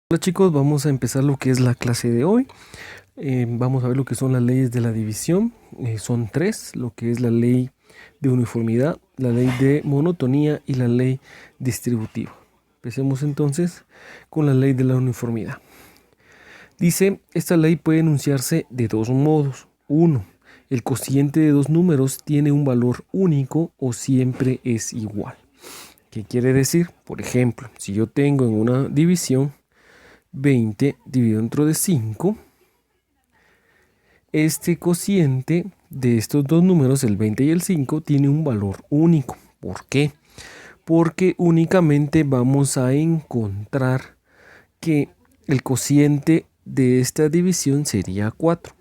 Hola chicos, vamos a empezar lo que es la clase de hoy. Vamos a ver lo que son las leyes de la división. Son tres, lo que es la ley de uniformidad, la ley de monotonía y la ley distributiva. Empecemos entonces con la ley de la uniformidad. Dice, esta ley puede enunciarse de dos modos. Uno, el cociente de dos números tiene un valor único o siempre es igual. ¿Qué quiere decir? Por ejemplo, si yo tengo en una división 20 dividido entre 5, este cociente de estos dos números, el 20 y el 5, tiene un valor único. ¿Por qué? Porque únicamente vamos a encontrar que el cociente de esta división sería 4.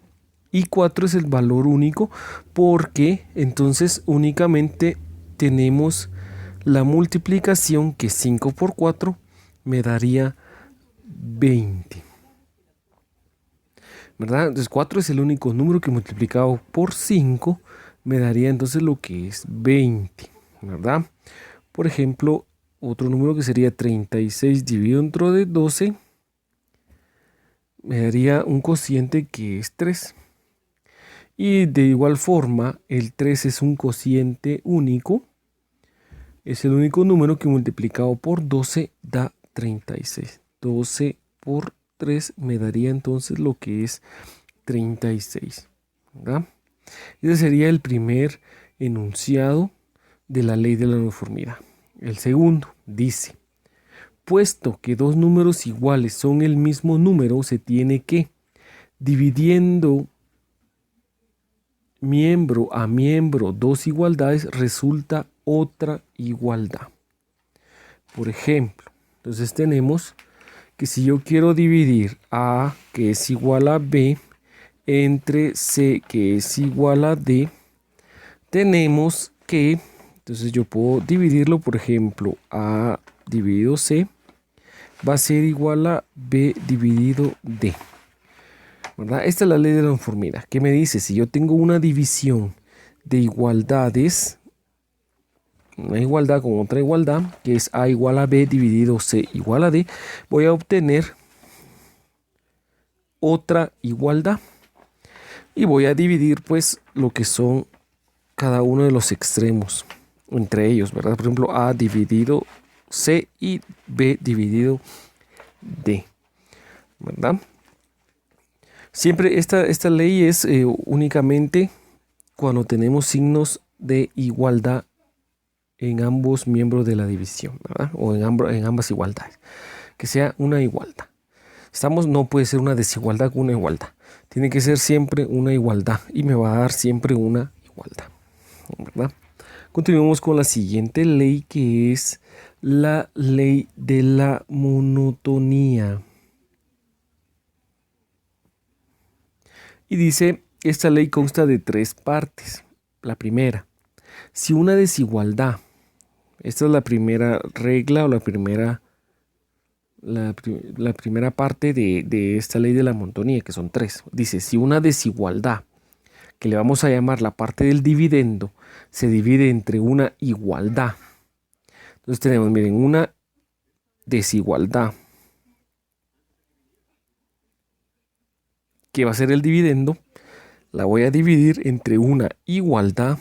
Y 4 es el valor único porque entonces únicamente tenemos la multiplicación que 5 por 4 me daría 20. ¿Verdad? Entonces 4 es el único número que multiplicado por 5 me daría entonces lo que es 20, ¿verdad? Por ejemplo, otro número que sería 36 dividido entre 12 me daría un cociente que es 3. Y de igual forma, el 3 es un cociente único. Es el único número que multiplicado por 12 da 36. 12 por 3 me daría entonces lo que es 36, ¿verdad? Ese sería el primer enunciado de la ley de la uniformidad. El segundo dice, puesto que dos números iguales son el mismo número, se tiene que, dividiendo miembro a miembro dos igualdades, resulta otra igualdad. Por ejemplo, entonces tenemos que si yo quiero dividir A, que es igual a B, entre C, que es igual a D, tenemos que, entonces yo puedo dividirlo, por ejemplo, A dividido C va a ser igual a B dividido D, ¿verdad? Esta es la ley de la uniformidad. ¿Qué me dice? Si yo tengo una división de igualdades, una igualdad con otra igualdad, que es A igual a B dividido C igual a D, voy a obtener otra igualdad. Y voy a dividir pues lo que son cada uno de los extremos entre ellos, ¿verdad? Por ejemplo, A dividido C y B dividido D, ¿verdad? Siempre esta ley es únicamente cuando tenemos signos de igualdad en ambos miembros de la división, ¿verdad? O en ambas igualdades. Que sea una igualdad. No puede ser una desigualdad con una igualdad. Tiene que ser siempre una igualdad y me va a dar siempre una igualdad, ¿verdad? Continuamos con la siguiente ley, que es la ley de la monotonía. Y dice, esta ley consta de tres partes. La primera, si una desigualdad, esta es la primera regla o la primera parte de esta ley de la monotonía, que son tres. Dice, si una desigualdad, que le vamos a llamar la parte del dividendo, se divide entre una igualdad. Entonces tenemos, miren, una desigualdad, que va a ser el dividendo, la voy a dividir entre una igualdad,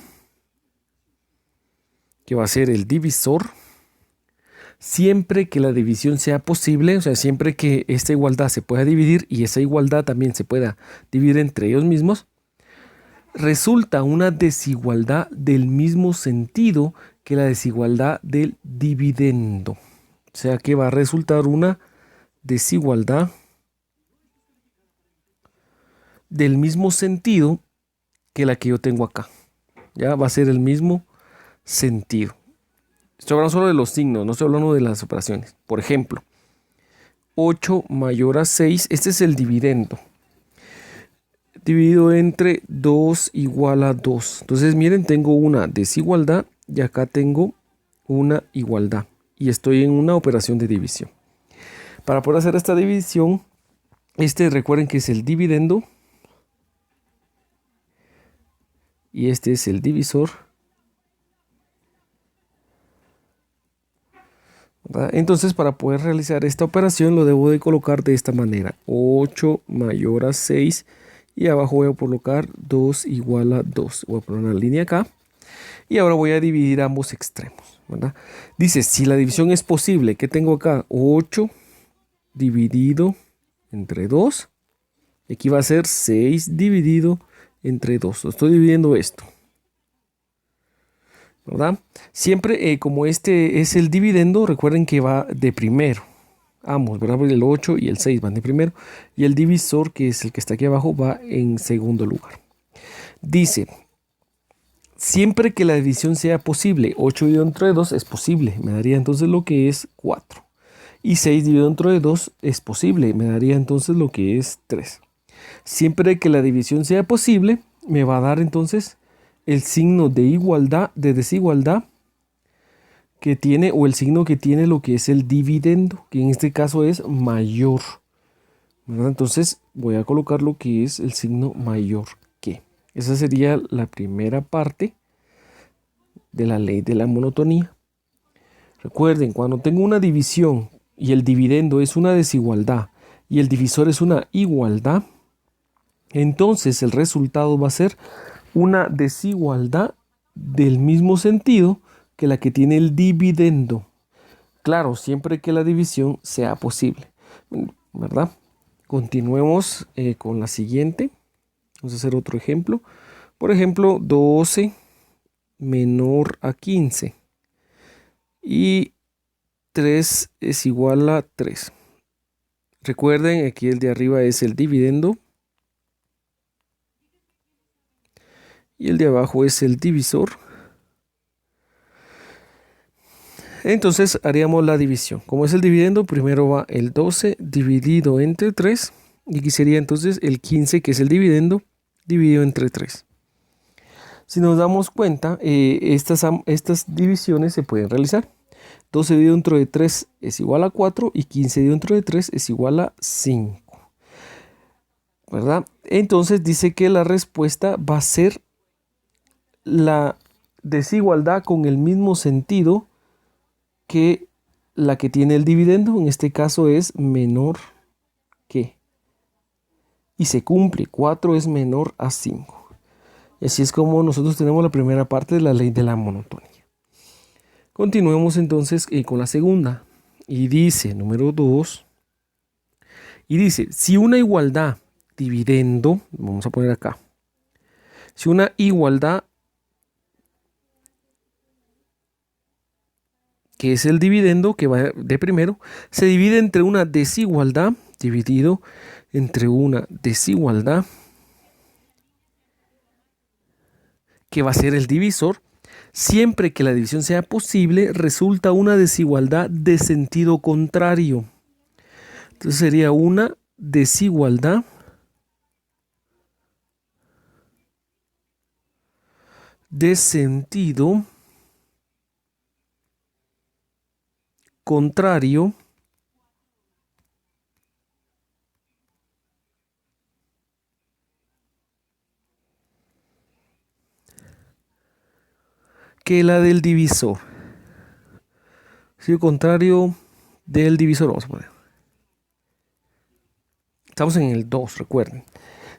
que va a ser el divisor, siempre que la división sea posible, o sea, siempre que esta igualdad se pueda dividir y esa igualdad también se pueda dividir entre ellos mismos, resulta una desigualdad del mismo sentido que la desigualdad del dividendo. O sea que va a resultar una desigualdad del mismo sentido que la que yo tengo acá. Ya va a ser el mismo sentido. Estoy hablando solo de los signos, no estoy hablando de las operaciones. Por ejemplo, 8 mayor a 6, este es el dividendo. Dividido entre 2 igual a 2. Entonces, miren, tengo una desigualdad y acá tengo una igualdad. Y estoy en una operación de división. Para poder hacer esta división, recuerden que es el dividendo. Y este es el divisor. ¿verdad? Entonces, para poder realizar esta operación lo debo de colocar de esta manera. 8 mayor a 6 y abajo voy a colocar 2 igual a 2. Voy a poner una línea acá y ahora voy a dividir ambos extremos, ¿verdad? Dice, si la división es posible, ¿qué tengo acá? 8 dividido entre 2. Aquí va a ser 6 dividido entre 2. Estoy dividiendo esto, ¿verdad? Siempre como este es el dividendo, recuerden que va de primero. Ambos, ¿verdad? El 8 y el 6 van de primero. Y el divisor, que es el que está aquí abajo, va en segundo lugar. Dice, siempre que la división sea posible, 8 dividido entre 2 es posible. Me daría entonces lo que es 4. Y 6 dividido entre 2 es posible. Me daría entonces lo que es 3. Siempre que la división sea posible, me va a dar entonces el signo de igualdad, de desigualdad que tiene, o el signo que tiene lo que es el dividendo, que en este caso es mayor, ¿verdad? Entonces voy a colocar lo que es el signo mayor que. Esa sería la primera parte de la ley de la monotonía. Recuerden, cuando tengo una división y el dividendo es una desigualdad y el divisor es una igualdad, entonces el resultado va a ser una desigualdad del mismo sentido que la que tiene el dividendo. Claro, siempre que la división sea posible, ¿verdad? Continuemos con la siguiente. Vamos a hacer otro ejemplo. Por ejemplo, 12 menor a 15. Y 3 es igual a 3. Recuerden, aquí el de arriba es el dividendo. Y el de abajo es el divisor. Entonces haríamos la división. Como es el dividendo, primero va el 12 dividido entre 3. Y aquí sería entonces el 15, que es el dividendo, dividido entre 3. Si nos damos cuenta, estas divisiones se pueden realizar. 12 dividido entre 3 es igual a 4 y 15 dividido entre 3 es igual a 5. ¿Verdad? Entonces dice que la respuesta va a ser la desigualdad con el mismo sentido que la que tiene el dividendo. En este caso es menor que. Y se cumple, 4 es menor a 5. Y así es como nosotros tenemos la primera parte de la ley de la monotonía. Continuemos entonces con la segunda. Y dice, número 2. Y dice, si una igualdad dividendo, vamos a poner acá. Si una igualdad, que es el dividendo, que va de primero, se divide entre una desigualdad, dividido entre una desigualdad, que va a ser el divisor, siempre que la división sea posible, resulta una desigualdad de sentido contrario. Entonces sería una desigualdad de sentido contrario que la del divisor. Sentido contrario del divisor, vamos a poner. Estamos en el 2, recuerden.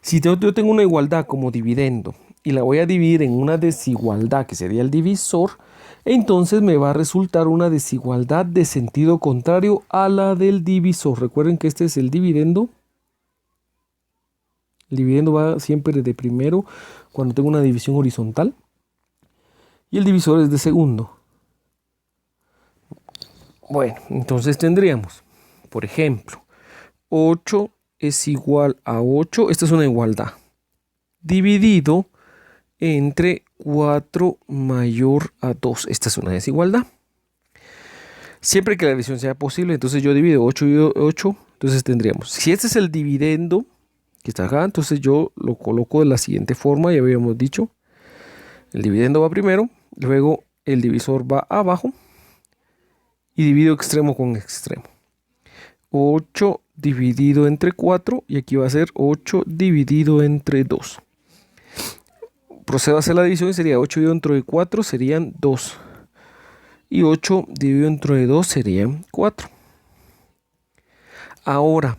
Si yo tengo una igualdad como dividendo y la voy a dividir en una desigualdad que sería el divisor, entonces me va a resultar una desigualdad de sentido contrario a la del divisor. Recuerden que este es el dividendo. El dividendo va siempre de primero cuando tengo una división horizontal. Y el divisor es de segundo. Bueno, entonces tendríamos, por ejemplo, 8 es igual a 8. Esta es una igualdad. Dividido entre 4 mayor a 2. Esta es una desigualdad. Siempre que la división sea posible, entonces yo divido 8 y 8. Entonces tendríamos, si este es el dividendo que está acá, entonces yo lo coloco de la siguiente forma. Ya habíamos dicho, el dividendo va primero, luego el divisor va abajo y divido extremo con extremo. 8 dividido entre 4 y aquí va a ser 8 dividido entre 2. Procedo a hacer la división y sería 8 dividido entre 4 serían 2. Y 8 dividido entre 2 sería 4. Ahora,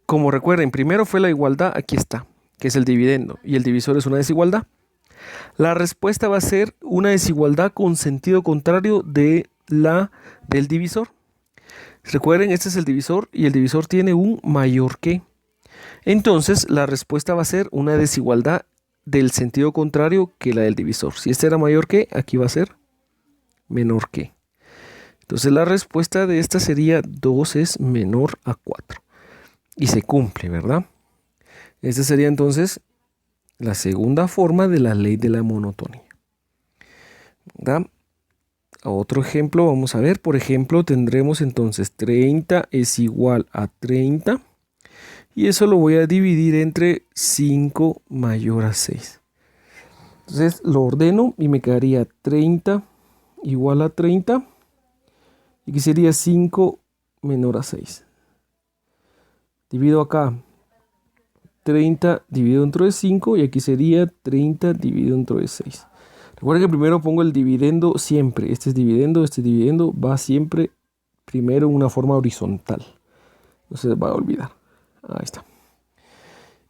como recuerden, primero fue la igualdad, aquí está, que es el dividendo, y el divisor es una desigualdad. La respuesta va a ser una desigualdad con sentido contrario del divisor. Recuerden, este es el divisor y el divisor tiene un mayor que. Entonces, la respuesta va a ser una desigualdad del sentido contrario que la del divisor. Si este era mayor que, aquí va a ser menor que. Entonces, la respuesta de esta sería 2 es menor a 4. Y se cumple, ¿verdad? Esta sería entonces la segunda forma de la ley de la monotonía. ¿Verdad? Otro ejemplo, vamos a ver, por ejemplo, tendremos entonces 30 es igual a 30 y eso lo voy a dividir entre 5 mayor a 6. Entonces lo ordeno y me quedaría 30 igual a 30 y aquí sería 5 menor a 6. Divido acá 30 dividido entre 5 y aquí sería 30 dividido entre 6. Recuerden que primero pongo el dividendo siempre. Este dividendo va siempre primero en una forma horizontal. No se les va a olvidar. Ahí está.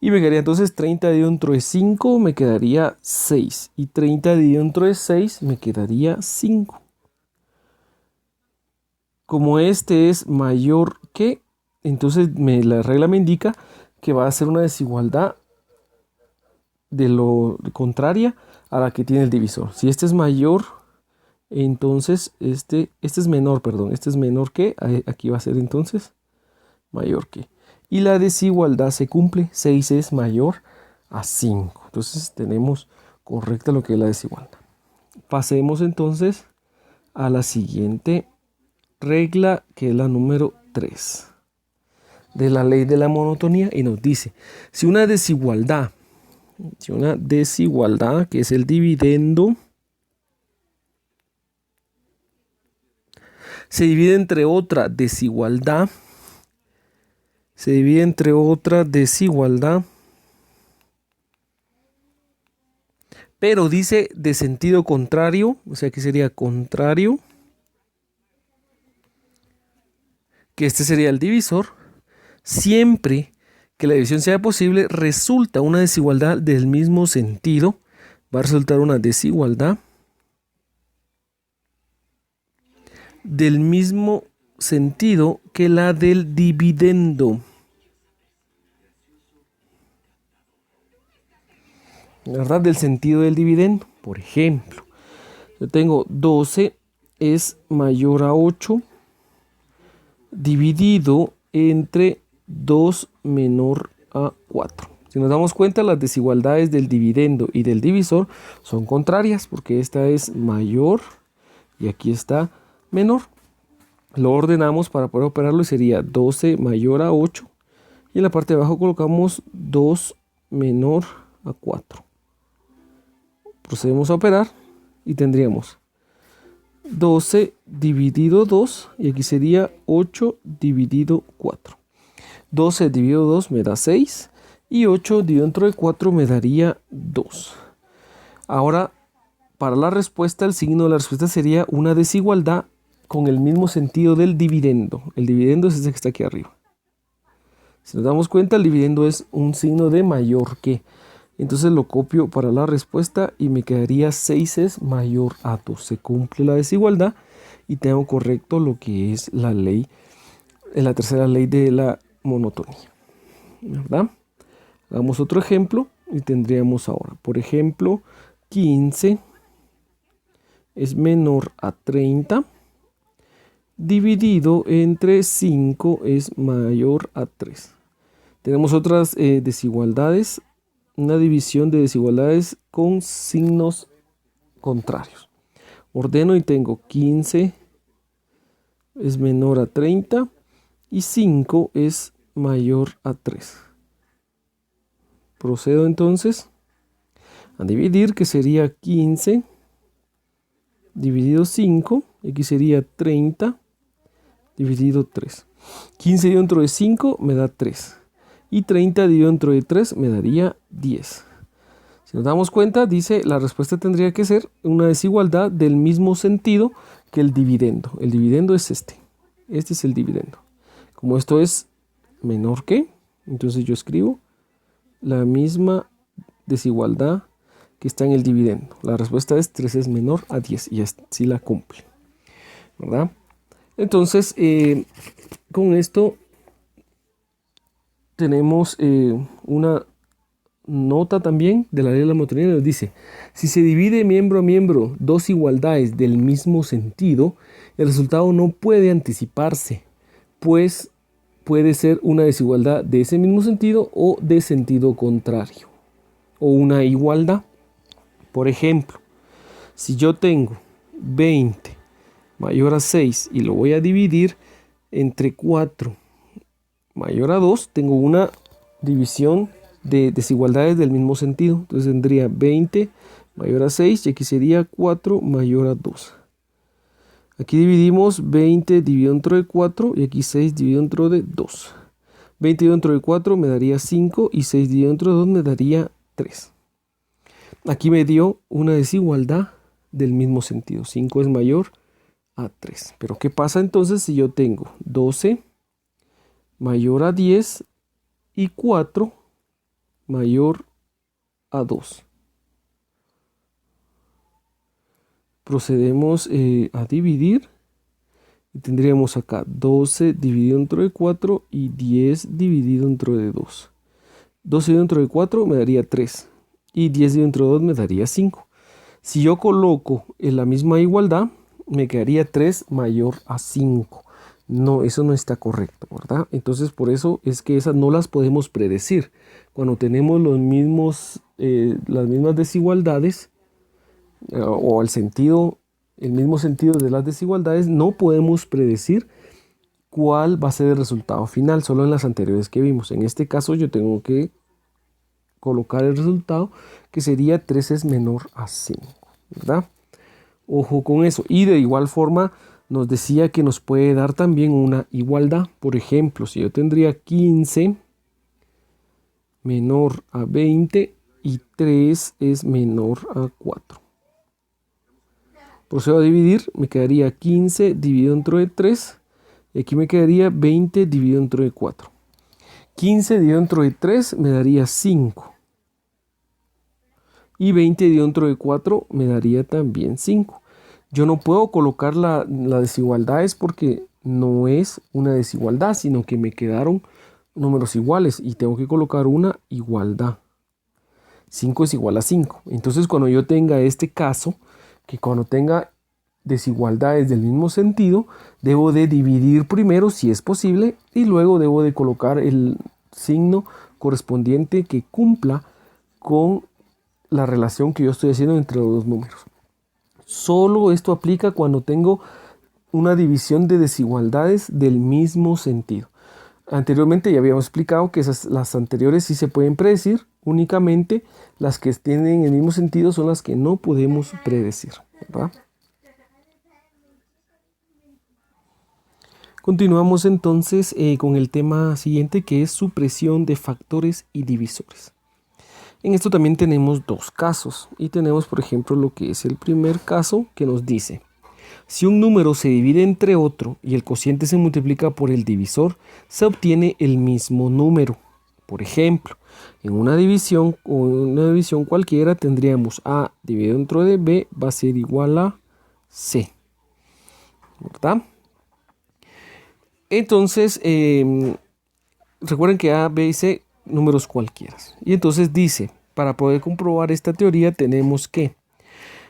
Y me quedaría entonces 30 dividido entre 5 me quedaría 6. Y 30 dividido entre 6 me quedaría 5. Como este es mayor que, entonces la regla me indica que va a ser una desigualdad de lo contraria a la que tiene el divisor. Si este es mayor, entonces este es menor, perdón, este es menor que, aquí va a ser entonces mayor que. Y la desigualdad se cumple, 6 es mayor a 5. Entonces tenemos correcta lo que es la desigualdad. Pasemos entonces a la siguiente regla, que es la número 3 de la ley de la monotonía, y nos dice, si una desigualdad, que es el dividendo, se divide entre otra desigualdad, pero dice de sentido contrario, o sea que sería contrario, que este sería el divisor, siempre que la división sea posible, resulta una desigualdad del mismo sentido, va a resultar una desigualdad del mismo sentido que la del dividendo. ¿Verdad? Del sentido del dividendo. Por ejemplo, yo tengo 12 es mayor a 8 dividido entre 2 menor a 4. Si nos damos cuenta, las desigualdades del dividendo y del divisor son contrarias, porque esta es mayor y aquí está menor. Lo ordenamos para poder operarlo y sería 12 mayor a 8. Y en la parte de abajo colocamos 2 menor a 4. Procedemos a operar y tendríamos 12 dividido 2 y aquí sería 8 dividido 4. 12 dividido 2 me da 6 y 8 dividido entre 4 me daría 2. Ahora, para la respuesta, el signo de la respuesta sería una desigualdad con el mismo sentido del dividendo. El dividendo es este que está aquí arriba. Si nos damos cuenta, el dividendo es un signo de mayor que. Entonces lo copio para la respuesta y me quedaría 6 es mayor a 2. Se cumple la desigualdad y tengo correcto lo que es la ley, la tercera ley de la monotonía. ¿Verdad? Hagamos otro ejemplo y tendríamos ahora, por ejemplo, 15 es menor a 30 dividido entre 5 es mayor a 3. Tenemos otras desigualdades. Una división de desigualdades con signos contrarios. Ordeno y tengo 15 es menor a 30 y 5 es mayor a 3. Procedo entonces a dividir, que sería 15 dividido 5, aquí sería 30 dividido 3. 15 dentro de 5 me da 3. Y 30 dividido entre 3 me daría 10. Si nos damos cuenta, dice la respuesta tendría que ser una desigualdad del mismo sentido que el dividendo. El dividendo es este. Este es el dividendo. Como esto es menor que, entonces yo escribo la misma desigualdad que está en el dividendo. La respuesta es 3 es menor a 10 y así la cumple, ¿verdad? Entonces, con esto tenemos una nota también de la ley de la monotonía. Nos dice, si se divide miembro a miembro dos igualdades del mismo sentido, el resultado no puede anticiparse, pues puede ser una desigualdad de ese mismo sentido o de sentido contrario, o una igualdad. Por ejemplo, si yo tengo 20 mayor a 6 y lo voy a dividir entre 4 mayor a 2, tengo una división de desigualdades del mismo sentido. Entonces tendría 20 mayor a 6 y aquí sería 4 mayor a 2. Aquí dividimos 20 dividido dentro de 4 y aquí 6 dividido dentro de 2. 20 dividido dentro de 4 me daría 5 y 6 dividido dentro de 2 me daría 3. Aquí me dio una desigualdad del mismo sentido. 5 es mayor a 3. Pero ¿qué pasa entonces si yo tengo 12 mayor a 10 y 4 mayor a 2? Procedemos a dividir y tendríamos acá 12 dividido dentro de 4 y 10 dividido dentro de 2. 12 dividido dentro de 4 me daría 3 y 10 dividido dentro de 2 me daría 5. Si yo coloco en la misma igualdad, me quedaría 3 mayor a 5. No, eso no está correcto, ¿verdad? Entonces por eso es que esas no las podemos predecir. Cuando tenemos las mismas desigualdades o el mismo sentido de las desigualdades, no podemos predecir cuál va a ser el resultado final, solo en las anteriores que vimos. En este caso yo tengo que colocar el resultado que sería 3 es menor a 5, ¿verdad? Ojo con eso. Y de igual forma nos decía que nos puede dar también una igualdad. Por ejemplo, si yo tendría 15 menor a 20 y 3 es menor a 4. Procedo a dividir, me quedaría 15 dividido dentro de 3 y aquí me quedaría 20 dividido dentro de 4. 15 dividido dentro de 3 me daría 5. Y 20 dividido dentro de 4 me daría también 5. Yo no puedo colocar la desigualdad es porque no es una desigualdad, sino que me quedaron números iguales y tengo que colocar una igualdad. 5 es igual a 5. Entonces cuando yo tenga este caso, que cuando tenga desigualdades del mismo sentido, debo de dividir primero si es posible y luego debo de colocar el signo correspondiente que cumpla con la relación que yo estoy haciendo entre los dos números. Solo esto aplica cuando tengo una división de desigualdades del mismo sentido. Anteriormente ya habíamos explicado que las anteriores sí se pueden predecir, únicamente las que tienen el mismo sentido son las que no podemos predecir, ¿verdad? Continuamos entonces con el tema siguiente, que es supresión de factores y divisores. En esto también tenemos dos casos y tenemos, por ejemplo, lo que es el primer caso, que nos dice: si un número se divide entre otro y el cociente se multiplica por el divisor, se obtiene el mismo número. Por ejemplo, en una división cualquiera tendríamos A dividido dentro de B va a ser igual a C, ¿verdad? Entonces, recuerden que A, B y C, números cualquiera. Y entonces dice, para poder comprobar esta teoría tenemos que,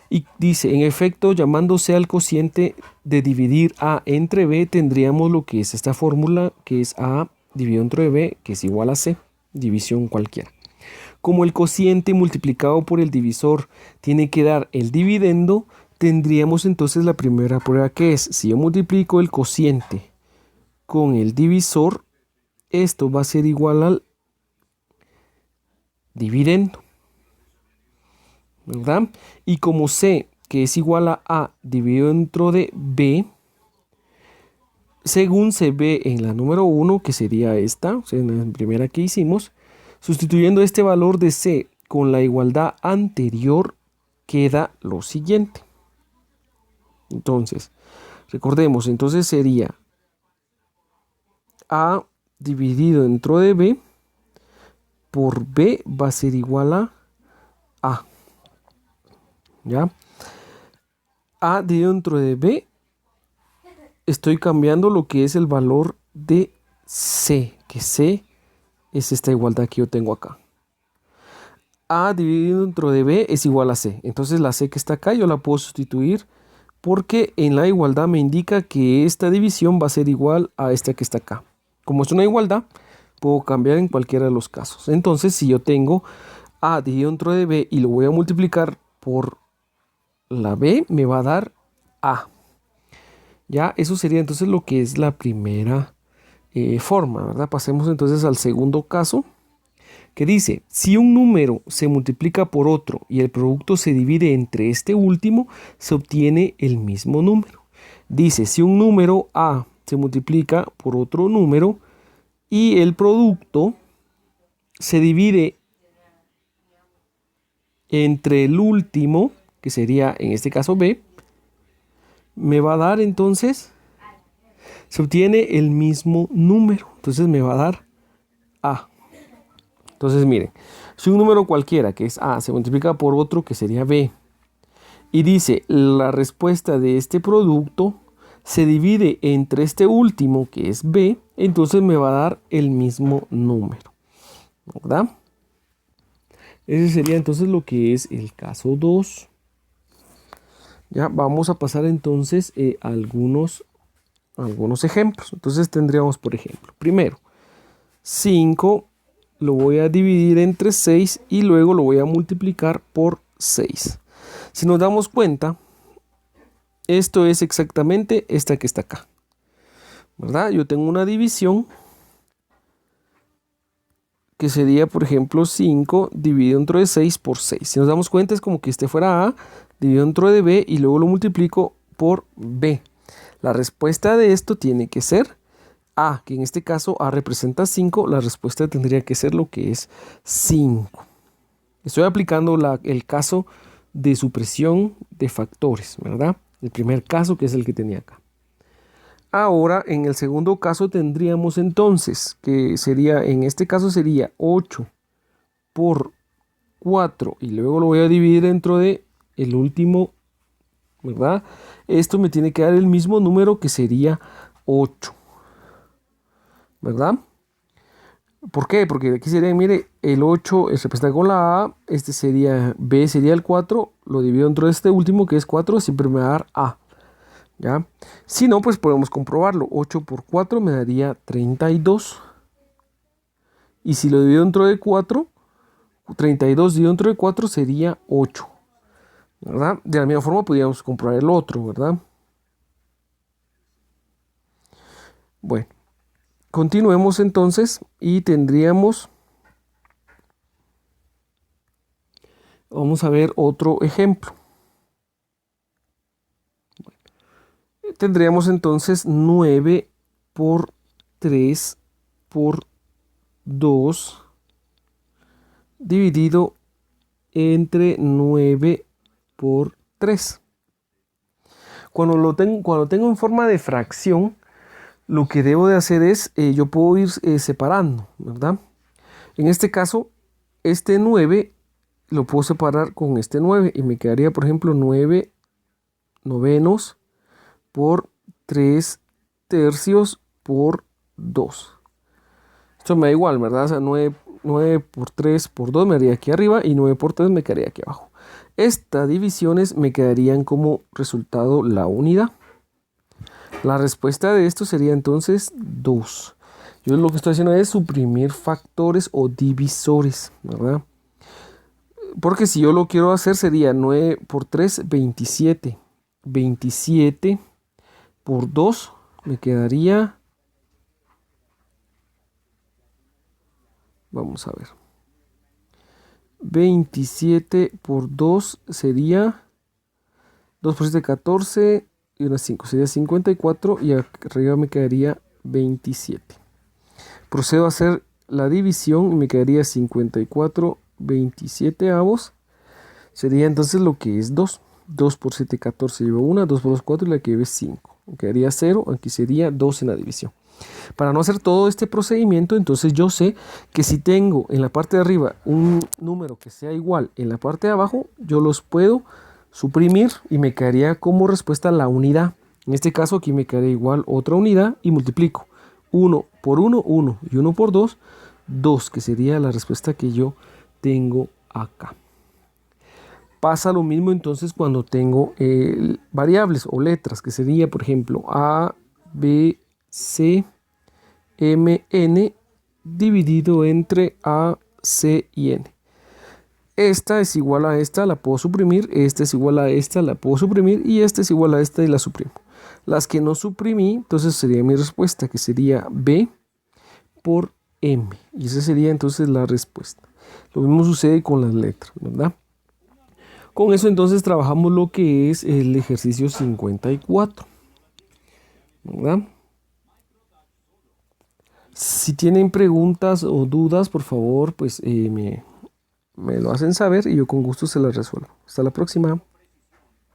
y dice, en efecto, llamándose al cociente de dividir A entre B, tendríamos lo que es esta fórmula, que es A dividido entre B, que es igual a C, división cualquiera. Como el cociente multiplicado por el divisor tiene que dar el dividendo, tendríamos entonces la primera prueba, que es, si yo multiplico el cociente con el divisor, esto va a ser igual al dividendo, ¿verdad? Y como sé que es igual a dividido dentro de B, según se ve en la número 1, que sería esta, o sea, en la primera que hicimos, sustituyendo este valor de C con la igualdad anterior, queda lo siguiente. Entonces, Recordemos, entonces sería A dividido dentro de B por B va a ser igual a A. ¿Ya? A dividido dentro de B, estoy cambiando lo que es el valor de C, que C es esta igualdad que yo tengo acá. A dividido dentro de B es igual a C. Entonces la C que está acá yo la puedo sustituir porque en la igualdad me indica que esta división va a ser igual a esta que está acá. Como es una igualdad, puedo cambiar en cualquiera de los casos. Entonces si yo tengo A dividido dentro de B y lo voy a multiplicar por la B, me va a dar A. Ya, eso sería entonces lo que es la primera forma, ¿verdad? Pasemos entonces al segundo caso, que dice, si un número se multiplica por otro y el producto se divide entre este último, se obtiene el mismo número. Dice, si un número A se multiplica por otro número y el producto se divide entre el último, que sería en este caso B, me va a dar entonces, se obtiene el mismo número. Entonces me va a dar A. Entonces miren, si un número cualquiera que es A se multiplica por otro que sería B y dice la respuesta de este producto se divide entre este último que es B, entonces me va a dar el mismo número, ¿verdad? Ese sería entonces lo que es el caso 2. Ya vamos a pasar entonces a algunos ejemplos. Entonces tendríamos, por ejemplo, primero, 5 lo voy a dividir entre 6 y luego lo voy a multiplicar por 6. Si nos damos cuenta, esto es exactamente esta que está acá, ¿verdad? Yo tengo una división que sería, por ejemplo, 5 dividido dentro de 6 por 6. Si nos damos cuenta, es como que este fuera A dividido dentro de B y luego lo multiplico por B. La respuesta de esto tiene que ser A, que en este caso A representa 5. La respuesta tendría que ser lo que es 5. Estoy aplicando el caso de supresión de factores, ¿verdad? El primer caso, que es el que tenía acá. Ahora, en el segundo caso tendríamos entonces, que sería, en este caso sería 8 por 4 y luego lo voy a dividir dentro de el último, ¿verdad? Esto me tiene que dar el mismo número que sería 8, ¿verdad? ¿Por qué? Porque aquí sería, mire, el 8 es representado con la A, este sería B, sería el 4, lo divido dentro de este último que es 4, siempre me va a dar A. ¿Ya? Si no, pues podemos comprobarlo. 8 por 4 me daría 32. Y si lo divido dentro de 4, 32 dividido dentro de 4 sería 8. ¿Verdad? De la misma forma podríamos comprobar el otro, ¿verdad? Bueno, continuemos entonces y tendríamos, vamos a ver otro ejemplo. Tendríamos entonces 9 por 3 por 2 dividido entre 9 por 3. Cuando tengo en forma de fracción, lo que debo de hacer es, yo puedo ir separando, ¿verdad? En este caso, este 9 lo puedo separar con este 9 y me quedaría, por ejemplo, 9 novenos por 3 tercios por 2. Esto me da igual, ¿verdad? O sea, 9 por 3 por 2 me daría aquí arriba y 9 por 3 me quedaría aquí abajo. Estas divisiones me quedarían como resultado la unidad. La respuesta de esto sería entonces 2. Yo lo que estoy haciendo es suprimir factores o divisores, ¿verdad? Porque si yo lo quiero hacer sería 9 por 3, 27. 27 por 2 me quedaría, vamos a ver, 27 por 2 sería 2 por 7, 14 y unas 5, sería 54 y arriba me quedaría 27. Procedo a hacer la división y me quedaría 54 27avos. Sería entonces lo que es 2. 2 por 7, 14 llevo 1, 2 por 2, 4 y la que lleve 5. quedaría 0, aquí sería 2 en la división. Para no hacer todo este procedimiento, entonces yo sé que si tengo en la parte de arriba un número que sea igual en la parte de abajo, yo los puedo suprimir y me quedaría como respuesta la unidad. En este caso aquí me quedaría igual otra unidad y multiplico 1 por 1, 1 y 1 por 2, 2, que sería la respuesta que yo tengo acá. Pasa lo mismo entonces cuando tengo variables o letras, que sería por ejemplo A, B, C, M, N dividido entre A, C y N. Esta es igual a esta, la puedo suprimir. Esta es igual a esta, la puedo suprimir. Y esta es igual a esta y la suprimo. Las que no suprimí, entonces sería mi respuesta, que sería B por M. Y esa sería entonces la respuesta. Lo mismo sucede con las letras, ¿verdad? Con eso entonces trabajamos lo que es el ejercicio 54, ¿verdad? Si tienen preguntas o dudas, por favor, pues me lo hacen saber y yo con gusto se las resuelvo. Hasta la próxima.